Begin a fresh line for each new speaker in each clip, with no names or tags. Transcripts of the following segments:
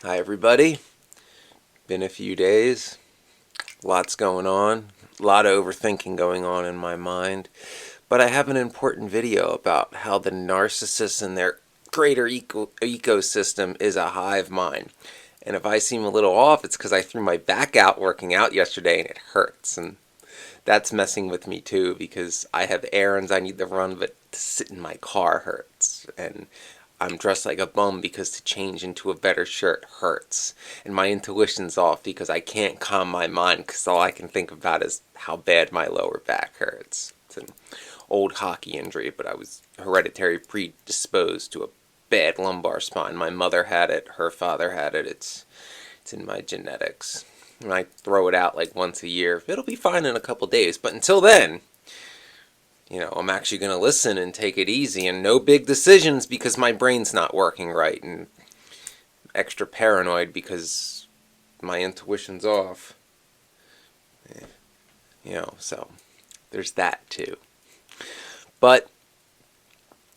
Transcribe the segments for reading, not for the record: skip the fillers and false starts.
Hi everybody, been a few days, lots going on, a lot of overthinking going on in my mind, but I have an important video about how the narcissists and their greater ecosystem is a hive mind. And if I seem a little off, it's because I threw my back out working out yesterday and it hurts, and that's messing with me too because I have errands I need to run, but to sit in my car hurts, and I'm dressed like a bum because to change into a better shirt hurts. And my intuition's off because I can't calm my mind because all I can think about is how bad my lower back hurts. It's an old hockey injury, but I was hereditary predisposed to a bad lumbar spine. My mother had it, her father had it. It's in my genetics. And I throw it out like once a year. It'll be fine in a couple days, but until then, I'm actually going to listen and take it easy and no big decisions because my brain's not working right, and extra paranoid because my intuition's off. So there's that too. But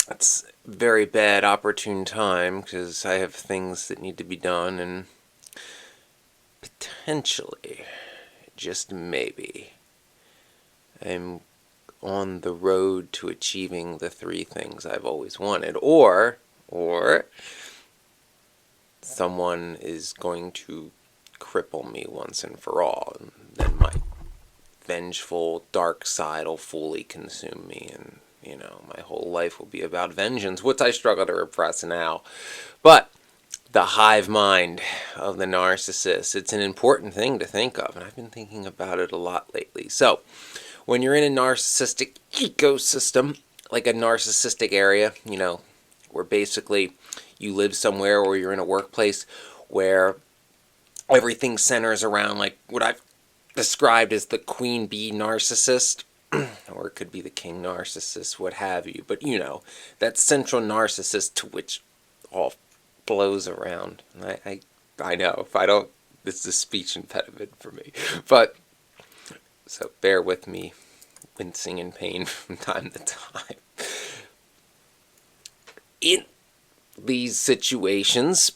it's a very bad opportune time because I have things that need to be done, and potentially, just maybe, I'm on the road to achieving the 3 things I've always wanted, or someone is going to cripple me once and for all, and then my vengeful dark side will fully consume me, and my whole life will be about vengeance, which I struggle to repress now. But the hive mind of the narcissist, it's an important thing to think of, and I've been thinking about it a lot lately. So when you're in a narcissistic ecosystem, like a narcissistic area, where basically you live somewhere or you're in a workplace where everything centers around like what I've described as the queen bee narcissist, or it could be the king narcissist, what have you. But that central narcissist to which all flows around. I know if I don't, this is a speech impediment for me. But so bear with me, wincing in pain from time to time. In these situations,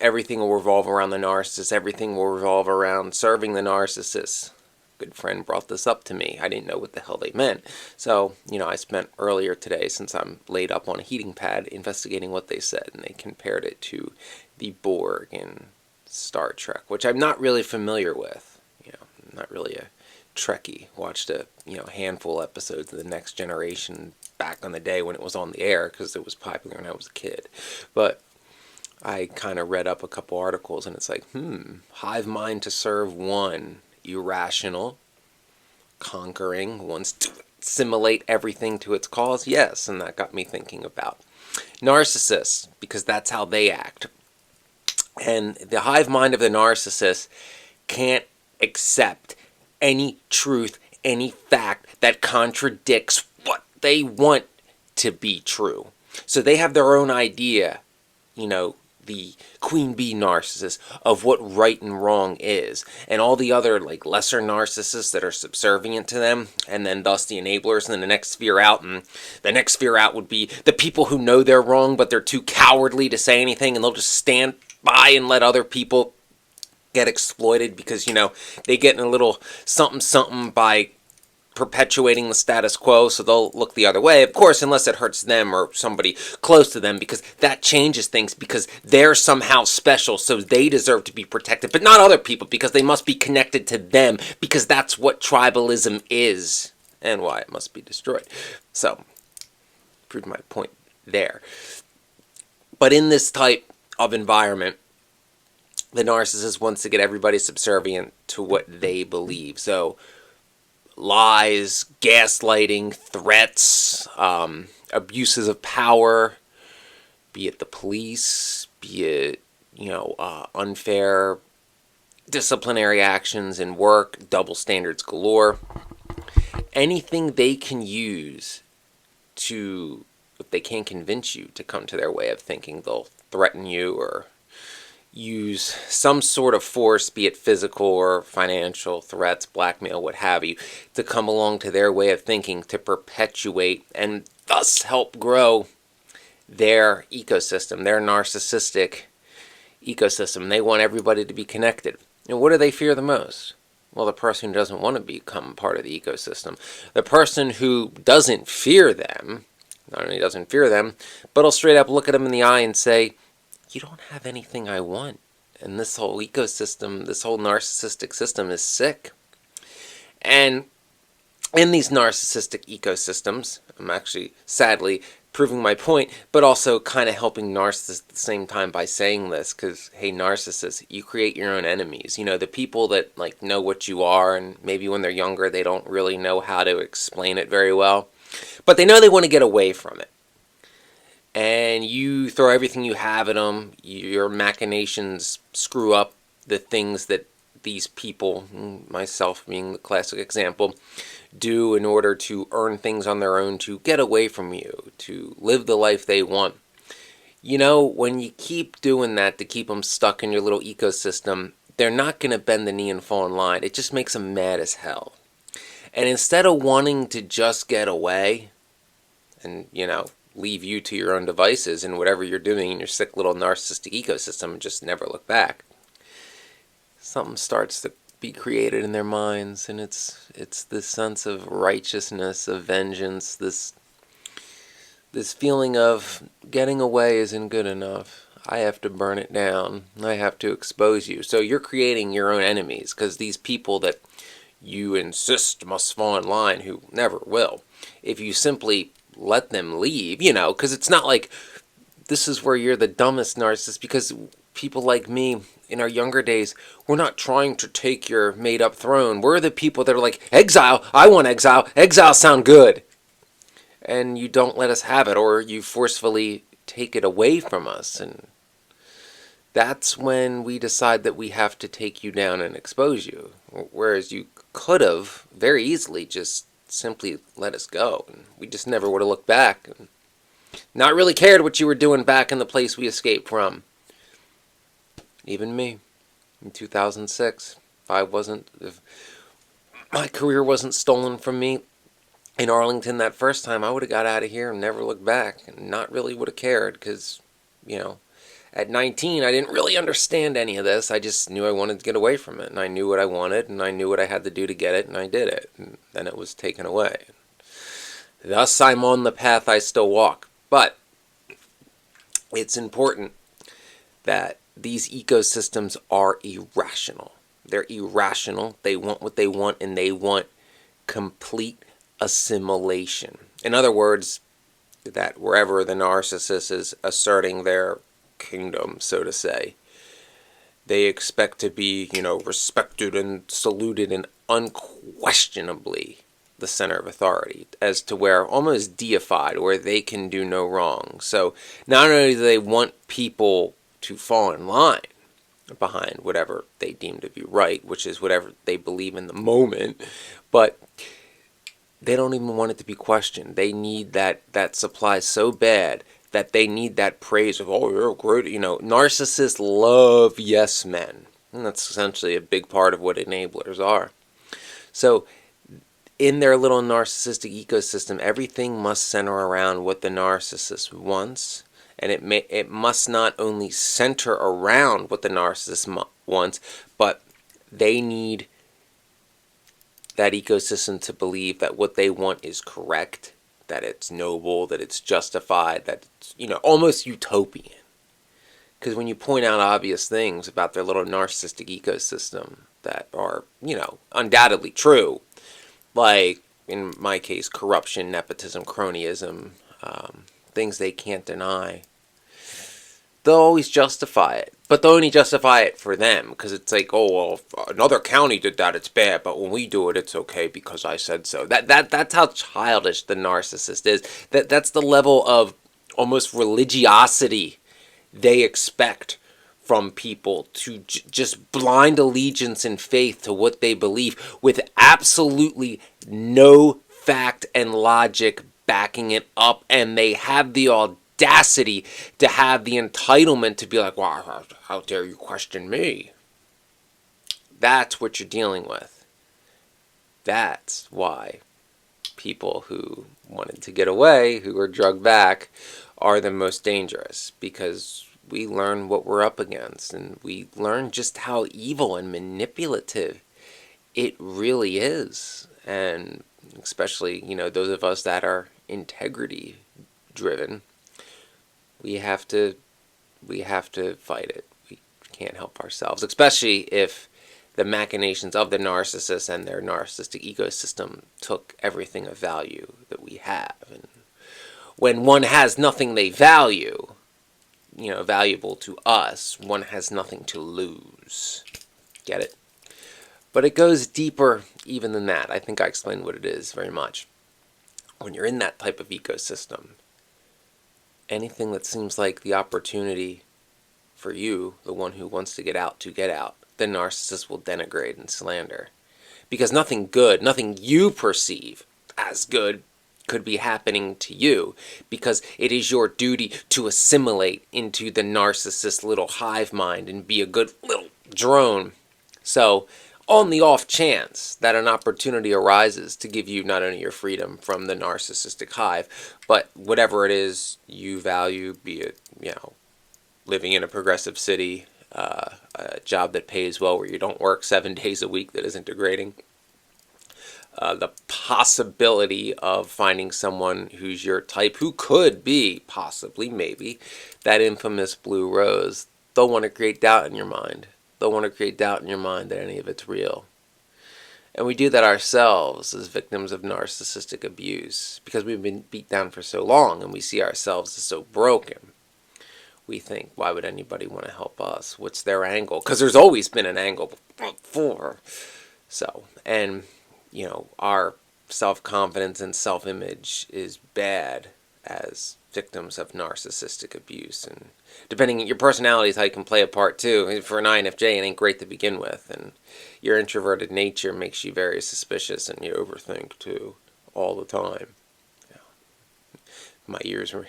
everything will revolve around the narcissist. Everything will revolve around serving the narcissist. A good friend brought this up to me. I didn't know what the hell they meant. So, I spent earlier today, since I'm laid up on a heating pad, investigating what they said, and they compared it to the Borg in Star Trek, which I'm not really familiar with. I'm not really a Trekkie. Watched a handful of episodes of The Next Generation back on the day when it was on the air because it was popular when I was a kid. But I kind of read up a couple articles, and it's like, hive mind to serve 1, irrational, conquering, wants to assimilate everything to its cause. Yes, and that got me thinking about narcissists, because that's how they act. And the hive mind of the narcissist can't accept any truth, any fact that contradicts what they want to be true. So they have their own idea, the queen bee narcissist, of what right and wrong is, and all the other like lesser narcissists that are subservient to them, and then thus the enablers, and then the next sphere out, and the next sphere out would be the people who know they're wrong but they're too cowardly to say anything, and they'll just stand by and let other people get exploited because they get in a little something by perpetuating the status quo, so they'll look the other way, of course, unless it hurts them or somebody close to them, because that changes things, because they're somehow special, so they deserve to be protected, but not other people, because they must be connected to them, because that's what tribalism is, and why it must be destroyed. So, proved my point there. But in this type of environment, the narcissist wants to get everybody subservient to what they believe. So lies, gaslighting, threats, abuses of power, be it the police, be it, unfair disciplinary actions in work, double standards galore. Anything they can use to, if they can't convince you to come to their way of thinking, they'll threaten you or use some sort of force, be it physical or financial, threats, blackmail, what have you, to come along to their way of thinking, to perpetuate and thus help grow their ecosystem, their narcissistic ecosystem. They want everybody to be connected. And what do they fear the most? Well, the person who doesn't want to become part of the ecosystem. The person who doesn't fear them, not only doesn't fear them, but will straight up look at them in the eye and say, you don't have anything I want. And this whole ecosystem, this whole narcissistic system is sick. And in these narcissistic ecosystems, I'm actually, sadly, proving my point, but also kind of helping narcissists at the same time by saying this, because, hey, narcissists, you create your own enemies. You know, the people that, like, know what you are, and maybe when they're younger, they don't really know how to explain it very well, but they know they want to get away from it. And you throw everything you have at them, your machinations screw up the things that these people, myself being the classic example, do in order to earn things on their own, to get away from you, to live the life they want. You know, when you keep doing that to keep them stuck in your little ecosystem, they're not going to bend the knee and fall in line. It just makes them mad as hell. And instead of wanting to just get away and, you know, leave you to your own devices and whatever you're doing in your sick little narcissistic ecosystem and just never look back, something starts to be created in their minds, and it's this sense of righteousness, of vengeance, this feeling of getting away isn't good enough. I have to burn it down. I have to expose you. So you're creating your own enemies, because these people that you insist must fall in line, who never will, if you simply let them leave, you know, because it's not like this is where you're the dumbest narcissist, because people like me in our younger days, we're not trying to take your made-up throne. We're the people that are like, exile, I want exile, exile sound good. And you don't let us have it, or you forcefully take it away from us. And that's when we decide that we have to take you down and expose you. Whereas you could have very easily just simply let us go. And we just never would have looked back and not really cared what you were doing back in the place we escaped from. Even me, in 2006, if my career wasn't stolen from me in Arlington that first time, I would have got out of here and never looked back, and not really would have cared, because, you know, at 19, I didn't really understand any of this. I just knew I wanted to get away from it, and I knew what I wanted, and I knew what I had to do to get it, and I did it, and then it was taken away. Thus, I'm on the path I still walk. But it's important that these ecosystems are irrational. They're irrational. They want what they want, and they want complete assimilation. In other words, that wherever the narcissist is asserting their kingdom, so to say, they expect to be, you know, respected and saluted and unquestionably the center of authority, as to where almost deified, where they can do no wrong. So not only do they want people to fall in line behind whatever they deem to be right, which is whatever they believe in the moment, but they don't even want it to be questioned. They need that supply so bad that they need that praise of, oh, you're great. You know, narcissists love yes men. And that's essentially a big part of what enablers are. So in their little narcissistic ecosystem, everything must center around what the narcissist wants. And it must not only center around what the narcissist wants, but they need that ecosystem to believe that what they want is correct, that it's noble, that it's justified, that it's, you know, almost utopian. Because when you point out obvious things about their little narcissistic ecosystem that are, you know, undoubtedly true, like, in my case, corruption, nepotism, cronyism, things they can't deny, they'll always justify it. But they'll only justify it for them, because it's like, oh, well, if another county did that, it's bad, but when we do it, it's okay because I said so. That's how childish the narcissist is. That's the level of almost religiosity they expect from people, to just blind allegiance and faith to what they believe, with absolutely no fact and logic backing it up, and they have the audacity to have the entitlement to be like, wow, how dare you question me? That's what you're dealing with. That's why people who wanted to get away, who were drugged back, are the most dangerous, because we learn what we're up against, and we learn just how evil and manipulative it really is. And especially, those of us that are integrity driven, we have to fight it. We can't help ourselves, especially if the machinations of the narcissist and their narcissistic ecosystem took everything of value that we have. And when one has nothing they value, valuable to us, one has nothing to lose. Get it? But it goes deeper even than that. I think I explained what it is very much. When you're in that type of ecosystem, anything that seems like the opportunity for you, the one who wants to get out, the narcissist will denigrate and slander. Because nothing good, nothing you perceive as good, could be happening to you, because it is your duty to assimilate into the narcissist little hive mind and be a good little drone. So, on the off chance that an opportunity arises to give you not only your freedom from the narcissistic hive, but whatever it is you value, be it, living in a progressive city, a job that pays well where you don't work 7 days a week that isn't degrading, the possibility of finding someone who's your type, who could be, possibly, maybe, that infamous blue rose. They'll want to create doubt in your mind. They'll want to create doubt in your mind that any of it's real. And we do that ourselves as victims of narcissistic abuse, because we've been beat down for so long and we see ourselves as so broken. We think, why would anybody want to help us? What's their angle? Because there's always been an angle before. So, and, our self-confidence and self-image is bad as victims of narcissistic abuse. And depending on your personality is how you can play a part too. For an INFJ, it ain't great to begin with. And your introverted nature makes you very suspicious, and you overthink too all the time. My ears were...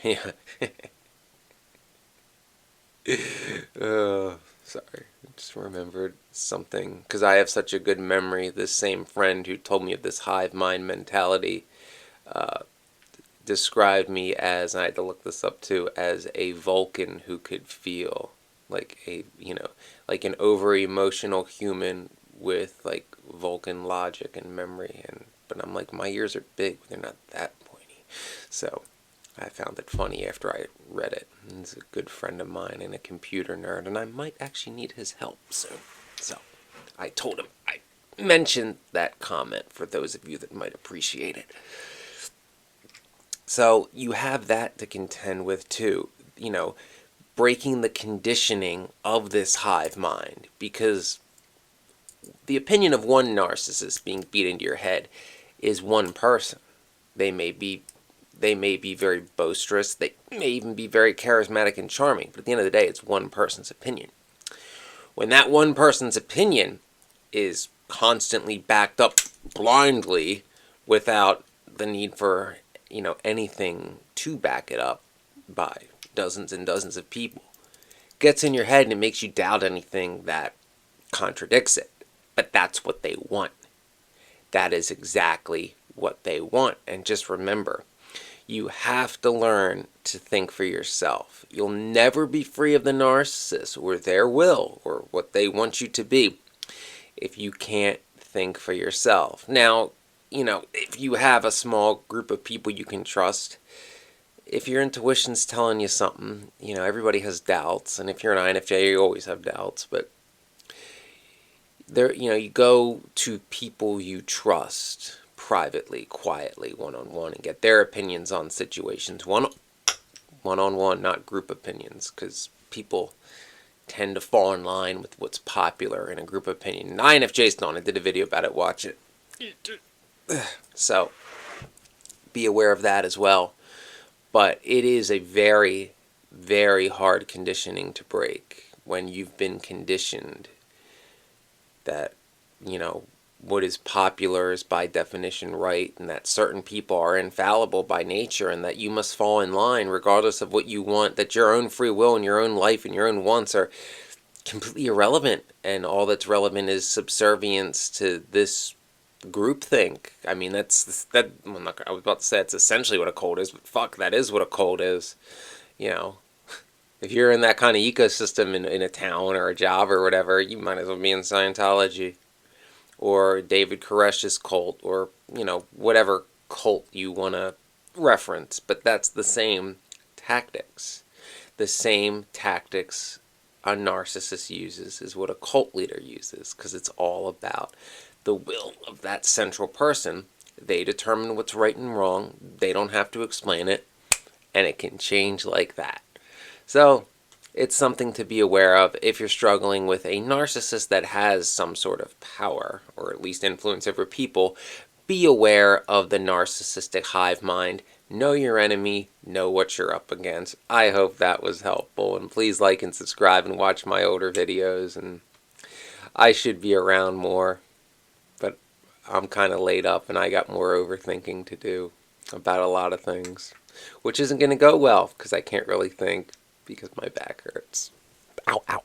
Sorry, I just remembered something, because I have such a good memory. This same friend who told me of this hive mind mentality described me as, and I had to look this up too, as a Vulcan who could feel, like like an over emotional human with like Vulcan logic and memory. But I'm like, my ears are big, but they're not that pointy. So I found it funny after I read it. He's a good friend of mine and a computer nerd, and I might actually need his help soon. So I told him I mentioned that comment for those of you that might appreciate it. So you have that to contend with too, breaking the conditioning of this hive mind, because the opinion of one narcissist being beat into your head is one person. They may be very boisterous, they may even be very charismatic and charming, but at the end of the day, it's one person's opinion. When that one person's opinion is constantly backed up blindly without the need for, anything to back it up by dozens and dozens of people, it gets in your head and it makes you doubt anything that contradicts it. But that's what they want. That is exactly what they want. And just remember, you have to learn to think for yourself. You'll never be free of the narcissist or their will or what they want you to be if you can't think for yourself. Now, if you have a small group of people you can trust, if your intuition's telling you something, everybody has doubts, and if you're an INFJ, you always have doubts, but there, you go to people you trust privately, quietly, one-on-one, and get their opinions on situations one-on-one, not group opinions, because people tend to fall in line with what's popular in a group opinion. INFJ's don't. I did a video about it. Watch it. So be aware of that as well. But it is a very, very hard conditioning to break when you've been conditioned that, what is popular is by definition right, and that certain people are infallible by nature, and that you must fall in line regardless of what you want, that your own free will and your own life and your own wants are completely irrelevant, and all that's relevant is subservience to this groupthink. I mean, I was about to say it's essentially what a cult is, but fuck, that is what a cult is. you know, if you're in that kind of ecosystem in a town or a job or whatever, you might as well be in Scientology or David Koresh's cult, or, you know, whatever cult you want to reference. But that's the same tactics. The same tactics a narcissist uses is what a cult leader uses, because it's all about the will of that central person. They determine what's right and wrong. They don't have to explain it, and it can change like that. So it's something to be aware of if you're struggling with a narcissist that has some sort of power, or at least influence over people. Be aware of the narcissistic hive mind. Know your enemy. Know what you're up against. I hope that was helpful. And please like and subscribe and watch my older videos. And I should be around more, but I'm kind of laid up and I got more overthinking to do about a lot of things, which isn't going to go well because I can't really think because my back hurts. Ow, ow.